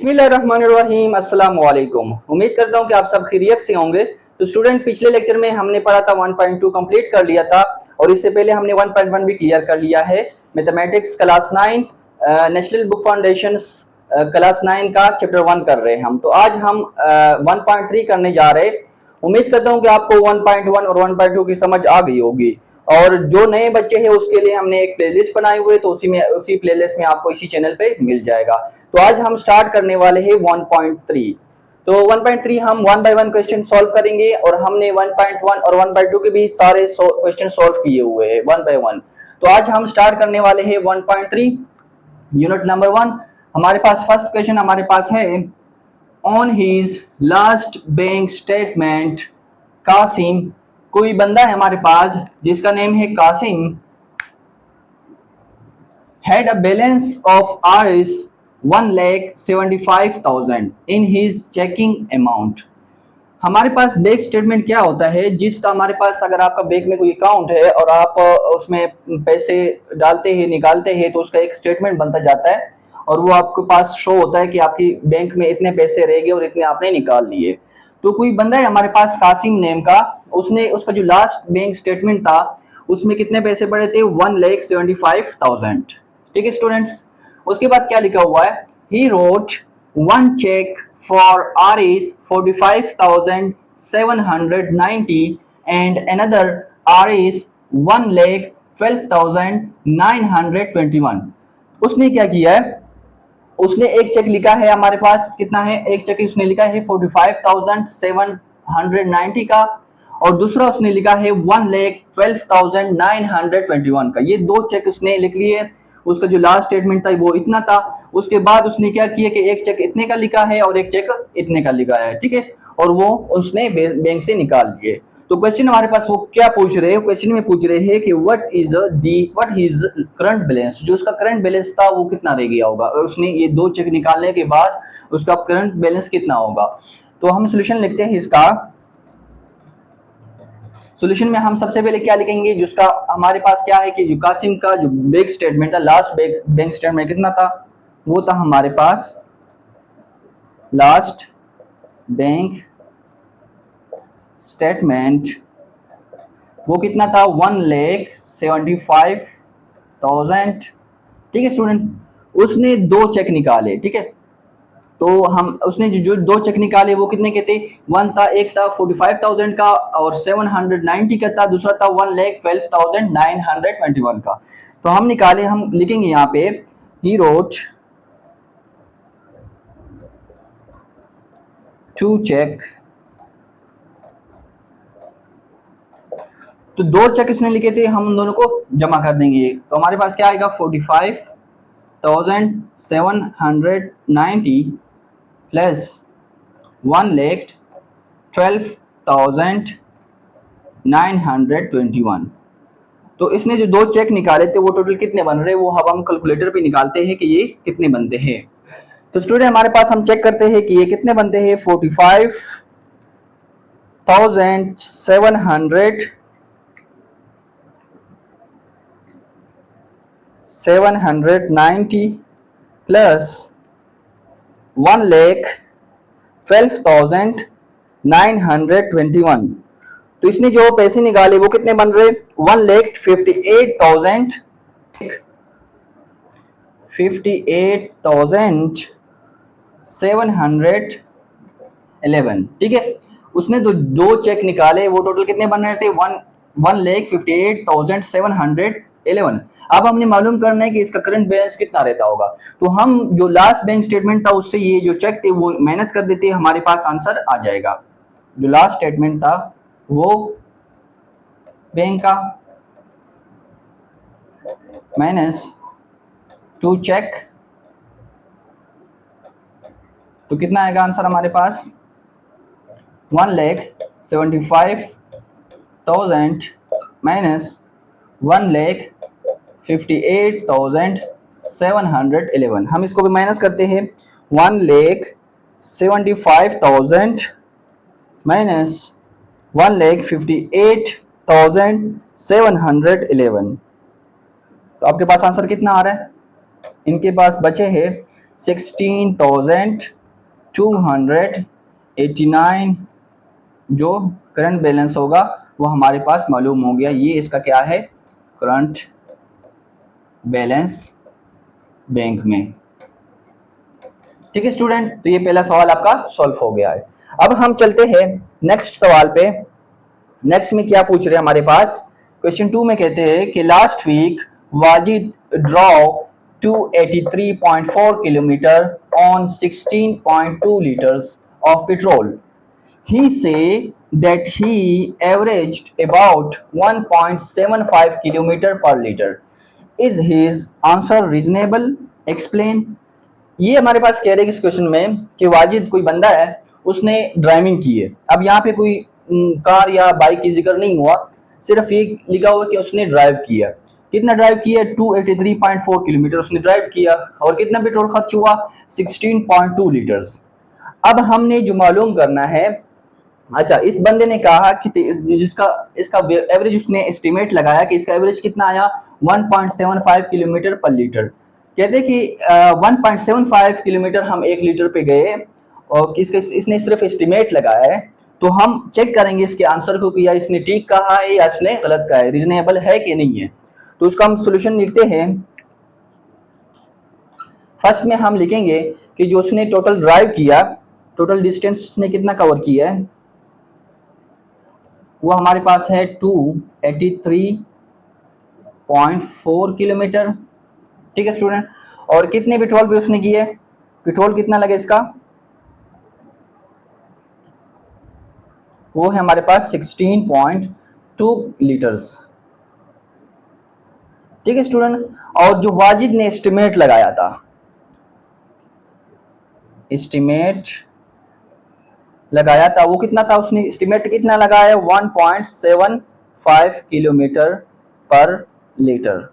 बिस्मिल्लाहिर्रहमानिर्रहीम, अस्सलाम वालेकुम। उम्मीद करता हूँ कि आप सब खैरियत से होंगे। तो स्टूडेंट, पिछले लेक्चर में हमने पढ़ा था 1.2 कंप्लीट कर लिया था और इससे पहले हमने 1.1 भी क्लियर कर लिया है। Mathematics class 9 national book foundations class 9 का चैप्टर 1 कर रहे हैं हम। तो आज हम 1.3 करने जा रहे हैं। उम्मीद करता हूँ कि आपको 1.1 और 1.2 की समझ आ गई होगी। और जो नए बच्चे हैं उसके लिए हमने एक प्लेलिस्ट बनाई हुई है, तो उसी प्लेलिस्ट में आपको इसी चैनल पे मिल जाएगा। तो आज हम स्टार्ट करने वाले हैं 1.3। तो 1.3 हम 1 बाय 1 क्वेश्चन सॉल्व करेंगे और हमने 1.1 और 1.2 के भी सारे क्वेश्चन सॉल्व किए हुए हैं 1 बाय 1। तो आज हम स्टार्ट करने वाले हैं 1.3 यूनिट नंबर 1। हमारे पास फर्स्ट क्वेश्चन हमारे पास है, on his last bank statement Qasim, कोई बंदा है हमारे पास जिसका नेम है Qasim, had a balance of Rs 1,75,000 in his checking amount। हमारे पास बैंक स्टेटमेंट क्या होता है, जिसका हमारे पास अगर आपका बैंक में कोई अकाउंट है और आप उसमें पैसे डालते हैं निकालते हैं तो उसका एक स्टेटमेंट बनता जाता है और वो आपके पास शो होता है कि आपकी बैंक में इतने पैसे रह गए और इतने आपने निकाल लिए। तो कोई बंदा है हमारे पास कासिम नेम का, उसने उसका जो लास्ट बैंक स्टेटमेंट था उसमें कितने पैसे पड़े थे, 1,75,000। ठीक है स्टूडेंट्स, उसके बाद क्या लिखा हुआ है, he wrote one cheque for Rs 45,790 and another Rs 1,12,921। उसने क्या किया है, उसने एक चेक लिखा है हमारे पास, कितना है, एक चेक उसने लिखा है 45,790 का और दूसरा उसने लिखा है 1,12,921 का। ये दो चेक उसने लिख लिए। उसका जो लास्ट स्टेटमेंट था वो इतना था। उसके बाद उसने क्या किया कि एक चेक इतने का लिखा है और एक चेक इतने का लिखा है, ठीक है, और वो उसने बैंक से निकाल लिए। तो क्वेश्चन हमारे पास वो क्या पूछ रहे हैं, क्वेश्चन में पूछ रहे हैं कि व्हाट इज करंट बैलेंस, जो उसका करंट बैलेंस था वो कितना रह गया होगा और उसने ये दो चेक निकालने के बाद उसका करंट बैलेंस कितना होगा। तो हम सोल्यूशन लिखते हैं इसका। सोल्यूशन में हम सबसे पहले क्या लिखेंगे, जिसका हमारे पास क्या है कि जो कासिम का जो बैंक स्टेटमेंट था, लास्ट बैंक स्टेटमेंट कितना था, वो था हमारे पास लास्ट बैंक स्टेटमेंट, वो कितना था, 1,75,000। ठीक है स्टूडेंट, उसने दो चेक निकाले, ठीक है। तो हम उसने जो दो चेक निकाले वो कितने के थे, एक था 45,000 का और 790 का था, दूसरा था 1,12,921 का। तो हम निकाले, हम लिखेंगे यहाँ पे, ही रोट टू चेक। तो दो चेक इसने लिखे थे, हम दोनों को जमा कर देंगे। तो हमारे पास क्या आएगा, 45,790 प्लस 1,12,921। तो इसने जो दो चेक निकाले थे वो टोटल कितने बन रहे, वो हम कैलकुलेटर पे निकालते हैं कि ये कितने बनते हैं। तो स्टूडेंट हमारे पास हम चेक करते हैं कि ये कितने बनते हैं, 45,790 प्लस 1,12,921। तो इसने जो पैसे निकाले वो कितने बन रहे, 1,58,711। ठीक है, उसने दो चेक निकाले, वो टोटल कितने बन रहे थे, 1,58,711। अब हमने मालूम करना है कि इसका करंट बैलेंस कितना रहता होगा। तो हम जो लास्ट बैंक स्टेटमेंट था उससे ये जो चेक थे वो माइनस कर देते, हमारे पास आंसर आ जाएगा। जो लास्ट स्टेटमेंट था वो बैंक का माइनस टू चेक, तो कितना आएगा आंसर हमारे पास, 1,75,000 माइनस 1,58,711। हम इसको भी माइनस करते हैं, 1,75,000 माइनस 1,58,711। तो आपके पास आंसर कितना आ रहा है, इनके पास बचे हैं 16,289 जो करंट बैलेंस होगा वो हमारे पास मालूम हो गया। ये इसका क्या है, करंट बैलेंस बैंक में। ठीक है स्टूडेंट, तो ये पहला सवाल आपका सॉल्व हो गया है। अब हम चलते हैं नेक्स्ट सवाल पे। नेक्स्ट में क्या पूछ रहे हैं हमारे पास, क्वेश्चन 2 में कहते हैं कि last week Wajid drove 283.4 kilometre on 16.2 liters of petrol. He say that he averaged about 1.75 kilometer per liter. Is his answer reasonable? Explain. ये हमारे पास कह रहे हैं इस क्वेश्चन में कि वाजिद कोई बंदा है, उसने ड्राइविंग की है। अब यहाँ पे कोई कार या बाइक की जिक्र नहीं हुआ, सिर्फ ये लिखा हुआ कि उसने ड्राइव किया। कितना ड्राइव किया? 283.4 किलोमीटर उसने ड्राइव किया। और कितना पेट्रोल खर्च हुआ? 16.2 लीटर्स। अब हमने जो मालूम करना है, अच्छा इस बंदे ने कहा कि जिसका इसका एवरेज उसने एस्टिमेट लगाया कि इसका एवरेज कितना आया, 1.75 किलोमीटर पर लीटर। कहते कि 1.75 किलोमीटर हम 1 लीटर पे गए और इसने सिर्फ एस्टिमेट लगाया है, तो हम चेक करेंगे इसके आंसर को कि या इसने ठीक कहा है या इसने गलत कहा है, रीजनेबल है कि नहीं है। तो उसका हम सोल्यूशन लिखते हैं। फर्स्ट में हम लिखेंगे कि जो उसने टोटल ड्राइव किया, टोटल डिस्टेंस उसने कितना कवर किया है, वो हमारे पास है 283.4 किलोमीटर। ठीक है स्टूडेंट, और कितने पेट्रोल पे उसने किए, पेट्रोल कितना लगे इसका, वो है हमारे पास 16.2 लीटर्स। ठीक है स्टूडेंट, और जो वाजिद ने एस्टिमेट लगाया था, एस्टिमेट लगाया था वो कितना था, उसने एस्टिमेट कितना लगाया, 1.75 किलोमीटर पर लीटर।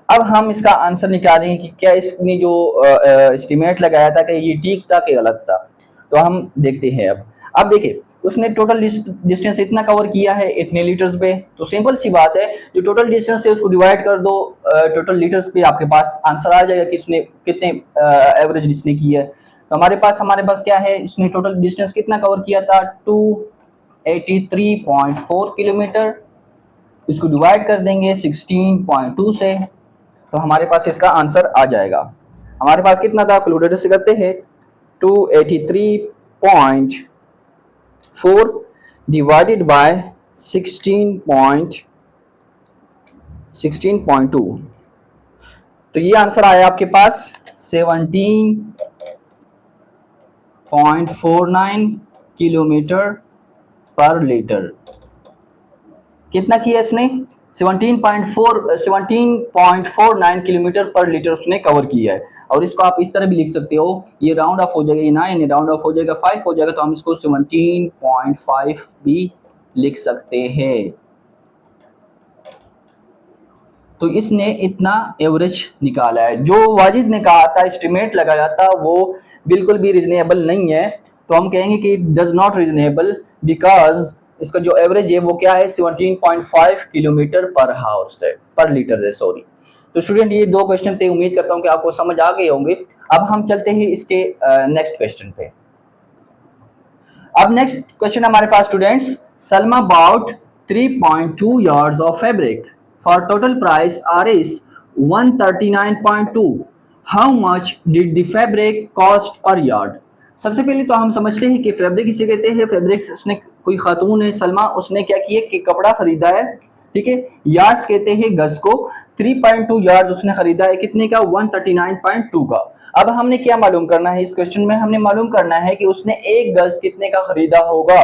अब हम इसका आंसर निकालेंगे कि क्या इसने जो एस्टिमेट लगाया था कि ये ठीक था कि गलत था। तो हम देखते हैं। अब देखिए उसने टोटल डिस्टेंस इतना कवर किया है इतने लीटर्स पे, तो सिंपल सी बात है, जो टोटल डिस्टेंस है उसको डिवाइड कर दो टोटल लीटर्स पे, आपके पास आंसर आ जाएगा कि इसने कितने एवरेज इसने किया है। तो हमारे पास क्या है, इसने टोटल डिस्टेंस कितना कवर किया था, 283.4 किलोमीटर। इसको डिवाइड कर देंगे 16.2 से, तो हमारे पास इसका आंसर आ जाएगा। हमारे पास कितना था, कैलकुलेटर से करते हैं, 283.4 डिवाइडेड बाय 16.2, तो ये आंसर आया आपके पास 17.49 किलोमीटर पर लीटर। कितना किया इसने, 17.49 किलोमीटर पर लीटर उसने कवर किया है। और इसको आप इस तरह भी लिख सकते हो, ये राउंड ऑफ हो जाएगा, ये 9 राउंड ऑफ हो जाएगा 5 हो जाएगा, तो हम इसको 17.5 भी लिख सकते हैं। तो इसने इतना एवरेज निकाला है। जो वाजिद ने कहा था, एस्टिमेट लगाया था, वो बिल्कुल भी रीजनेबल नहीं है। तो हम कहेंगे कि it does not reasonable because इसका जो एवरेज है वो क्या है, 17.5 किलोमीटर पर हाउस है, पर लीटर है, सॉरी। तो स्टूडेंट ये दो क्वेश्चन थे, उम्मीद करता हूँ कि आपको समझ आ गए होंगे। अब हम चलते हैं इसके नेक्स्ट क्वेश्चन पे। अब नेक्स्ट क्वेश्चन हमारे पास students, Salma bought 3.2 yards of fabric for total price Rs 139.2. How much did the fabric cost per yard? सबसे पहले तो हम समझते हैं कि फैब्रिक इसे कहते हैं। फैब्रिक उसने कोई खातून है सलमा, उसने क्या किया कि कपड़ा खरीदा है, ठीक है। यार्ड्स कहते हैं गज को, 3.2 यार्ड्स उसने खरीदा है, कितने का, 139.2 का। अब हमने क्या मालूम करना है इस क्वेश्चन में, हमने मालूम करना है कि उसने एक गज कितने का खरीदा होगा।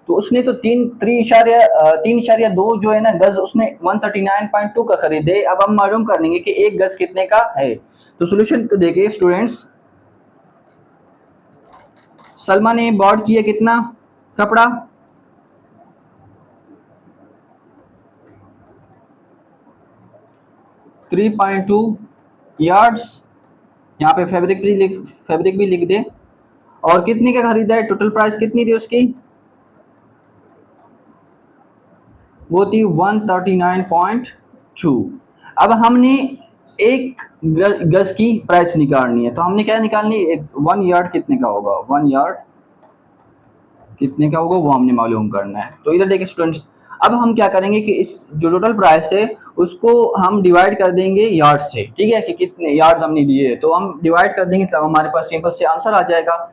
तो उसने तो 3.2 जो है ना गज, उसने 139.2 का खरीदे। अब हम मालूम करेंगे कि एक गज कितने का है। तो सॉल्यूशन को देखिए स्टूडेंट्स, सलमा ने बॉट किया कितना कपड़ा, 3.2 यार्ड्स, यहाँ पे फैब्रिक भी लिख दे, और कितने का खरीदा है, टोटल प्राइस कितनी थी उसकी, वो थी 139.2। अब हमने एक गज की प्राइस निकालनी है, तो हमने क्या निकालनी है, 1 यार्ड कितने का होगा, 1 यार्ड कितने का होगा वो हमने मालूम करना है। तो इधर देखिए स्टूडेंट्स, अब हम क्या करेंगे कि इस जो टोटल प्राइस है उसको हम डिवाइड कर देंगे यार्ड से, ठीक है, कि कितने यार्ड हमने लिए, तो हम डिवाइड कर देंगे तब हमारे पास सिंपल से आंसर आ जाएगा।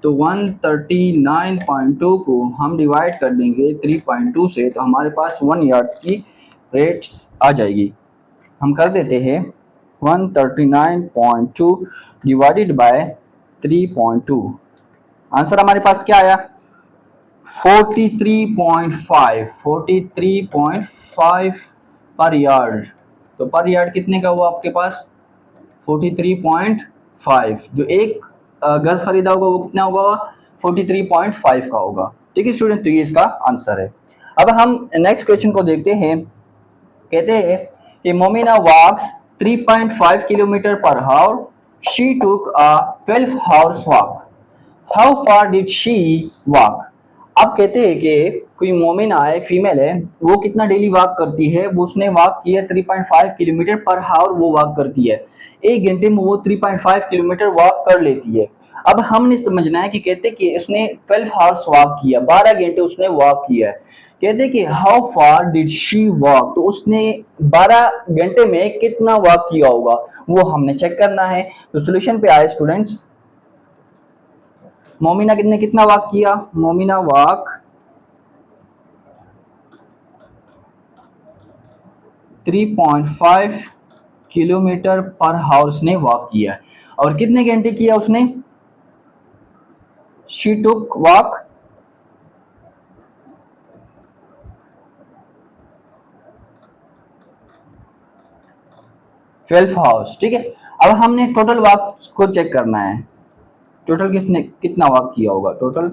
तो 139.2 को हम डिवाइड कर देंगे 3.2 से, तो हमारे पास 1 यार्ड्स की रेट्स आ जाएगी। हम कर देते हैं 139.2 डिवाइडेड बाय 3.2, आंसर हमारे पास क्या आया, 43.5 पर यार्ड। तो पर यार्ड कितने का हुआ आपके पास, 43.5, जो एक गज खरीदा होगा वो कितना होगा, 43.5 का होगा। ठीक है स्टूडेंट, तो ये इसका आंसर है। अब हम नेक्स्ट क्वेश्चन को देखते हैं। कहते हैं कि मोमिना वॉक्स 3.5 kilometre per hour, she took a 12 hours walk, how far did she walk. अब कहते हैं कि कोई मोमिना है, फीमेल है, वो कितना डेली वॉक करती है, वो उसने वॉक किया 3.5 किलोमीटर पर हावर वो वॉक करती है, एक घंटे में वो 3.5 किलोमीटर वॉक कर लेती है। अब हमने समझना है कि कहते कि उसने 12 आवर्स वॉक किया, 12 घंटे उसने वॉक किया है। कहते कि how far did she walk, तो उसने 12 घंटे में कितना वॉक किया होगा वो हमने चेक करना है। तो सोल्यूशन पे आए स्टूडेंट्स, मोमिना ने कितना वॉक किया, मोमिना वॉक 3.5 किलोमीटर पर हावर उसने वॉक किया, और कितने घंटे किया उसने, शी टुक वॉक 12 आवर्स। ठीक है, अब हमने टोटल वॉक को चेक करना है, टोटल किसने कितना वॉक किया होगा, टोटल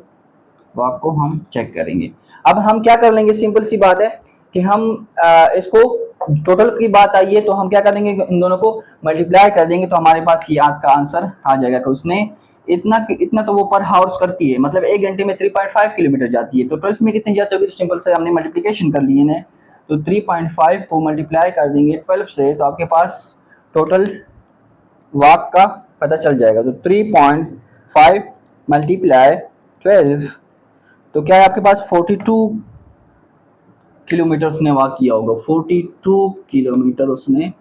वॉक को हम चेक करेंगे। अब हम क्या कर लेंगे, सिंपल सी बात है कि हम इसको टोटल की बात आई है तो हम क्या करेंगे, इन दोनों को मल्टीप्लाई कर देंगे, तो हमारे पास ये आज का आंसर आ जाएगा कि उसने इतना इतना तो वो पर हावर्स करती है, मतलब एक घंटे में 3.5 किलोमीटर जाती है, तो 12 में कितनी जाती होगी, तो सिंपल से हमने मल्टीप्लीकेशन कर लिए हैं, तो 3.5 को मल्टीप्लाई कर देंगे 12 से, तो आपके पास टोटल वॉक का पता चल जाएगा। तो 3.5 मल्टीप्लाई 12, तो क्या है आपके पास 42 किलोमीटर उसने वॉक किया होगा, 42 किलोमीटर उसने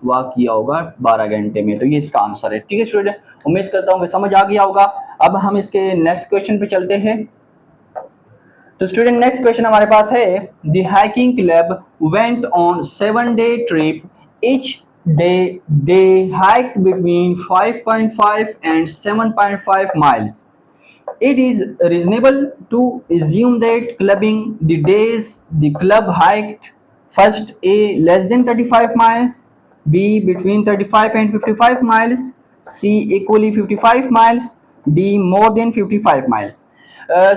वॉक किया होगा 12 घंटे में, तो ये इसका आंसर है। ठीक है स्टूडेंट, उम्मीद करता हूँ कि समझ आ गया होगा। अब हम इसके नेक्स्ट क्वेश्चन पे चलते हैं। तो स्टूडेंट नेक्स्ट क्वेश्चन हमारे पास है, the hiking club went on 7-day trip, each day they hiked between 5.5 and 7.5 miles. It is reasonable to assume that clubbing the days the club hiked, first A less than 35 miles, B between 35 and 55 miles, C equally 55 miles, D more than 55 miles.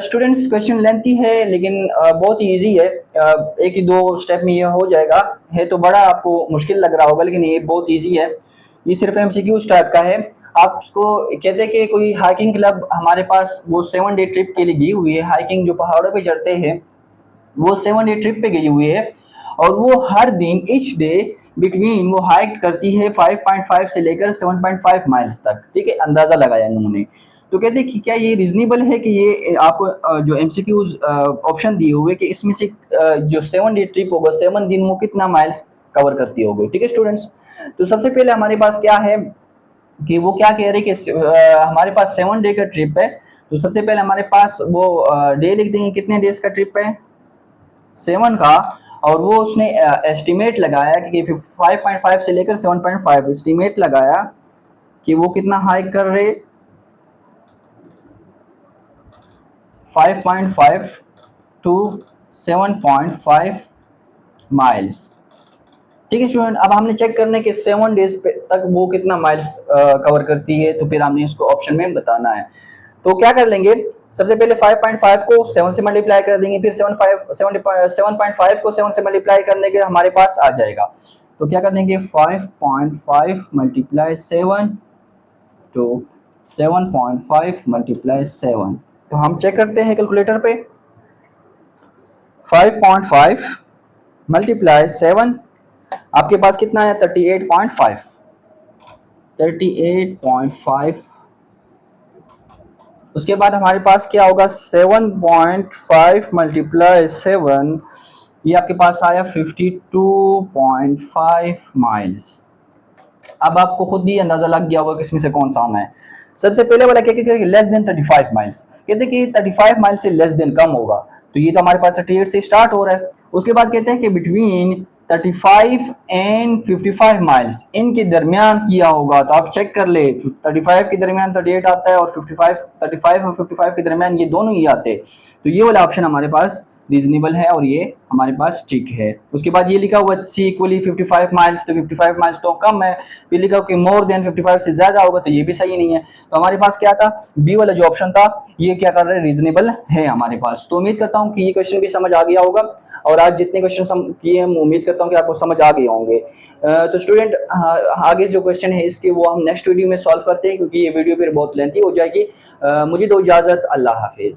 Students question lengthy है लेकिन बहुत ही easy है, एक ही दो step में ये हो जाएगा, है तो बड़ा आपको मुश्किल लग रहा होगा लेकिन ये बहुत ईजी है, ये सिर्फ एमसीक्यूज टाइप का है। आपको कहते हैं कि कोई हाइकिंग क्लब हमारे पास वो 7-day ट्रिप के लिए गई हुई है, हाइकिंग जो पहाड़ों पे चढ़ते हैं वो 7-day ट्रिप पे गई हुई है, और वो हर दिन ईच डे बिटवीन वो हाइक करती है 5.5 से लेकर 7.5 माइल्स तक। ठीक है, अंदाजा लगाया इन्होंने। तो कहते हैं कि क्या ये रीजनेबल है कि ये आपको जो एमसीक्यूज ऑप्शन दिए हुए कि इसमें से जो 7-day ट्रिप होगा 7 दिन वो कितना माइल्स कवर करती होगी। ठीक है स्टूडेंट्स, तो सबसे पहले हमारे पास क्या है कि वो क्या कह रहे हैं कि हमारे पास 7 डे का ट्रिप है, तो सबसे पहले हमारे पास वो डे लिख देंगे, कितने डेज का ट्रिप है, 7 का, और वो उसने एस्टिमेट लगाया कि 5.5 से लेकर 7.5 एस्टिमेट लगाया कि वो कितना हाइक कर रहे, 5.5 टू 7.5 माइल्स। ठीक है स्टूडेंट, अब हमने चेक करने के 7 डेज तक वो कितना माइल्स कवर करती है, तो फिर हमने इसको ऑप्शन में बताना है। तो क्या कर लेंगे, सबसे पहले 5.5 को 7 से मल्टीप्लाई कर देंगे, फिर 7.5 को 7 से मल्टीप्लाई करने के हमारे पास आ जाएगा। तो क्या कर देंगे, 5.5 मल्टीप्लाई 7 तो 7.5 मल्टीप्लाई 7, तो हम चेक करते हैं कैलकुलेटर पे, 5.5 मल्टीप्लाई 7 आपके पास कितना है 38.5, 38.5। उसके बाद हमारे पास क्या होगा 7.5 मल्टीप्लाई 7, ये आपके पास आया 52.5 माइल्स। अब आपको खुद ही अंदाजा लग गया होगा कि इसमें से कौन सा आना है। सबसे पहले वाला क्या कहते हैं लेस देन 35 माइल्स, कहते हैं कि 35 माइल से लेस देन कम होगा, तो ये तो हमारे पास 38 से स्टार्ट हो रहा है। उसके बाद कहते हैं कि बिटवीन 35 एंड 55 माइल्स, इनके दरमियान किया होगा, तो आप चेक कर ले 35 के दरमियान 38 आता है और 35 और 55 के दरमियान ये दोनों ही आते हैं, तो ये वाला ऑप्शन हमारे पास रीजनेबल है और ये हमारे पास ठीक है। उसके बाद ये लिखा हुआ सी इक्वली 55 माइल्स, तो 55 माइल्स तो कम है, फिर लिखा कि मोर देन 55 से ज्यादा होगा, तो ये भी सही नहीं है। तो हमारे पास क्या था बी वाला जो ऑप्शन था ये क्या कर रहा है रीजनेबल है हमारे पास। तो उम्मीद करता हूँ कि ये क्वेश्चन भी समझ आ गया होगा, और आज जितने क्वेश्चन किए हम उम्मीद करता हूँ कि आपको समझ आ गए होंगे। तो स्टूडेंट आगे जो क्वेश्चन है इसके वो हम नेक्स्ट वीडियो में सॉल्व करते हैं, क्योंकि ये वीडियो फिर बहुत लेंथी हो जाएगी। मुझे दो इजाजत, अल्लाह हाफिज।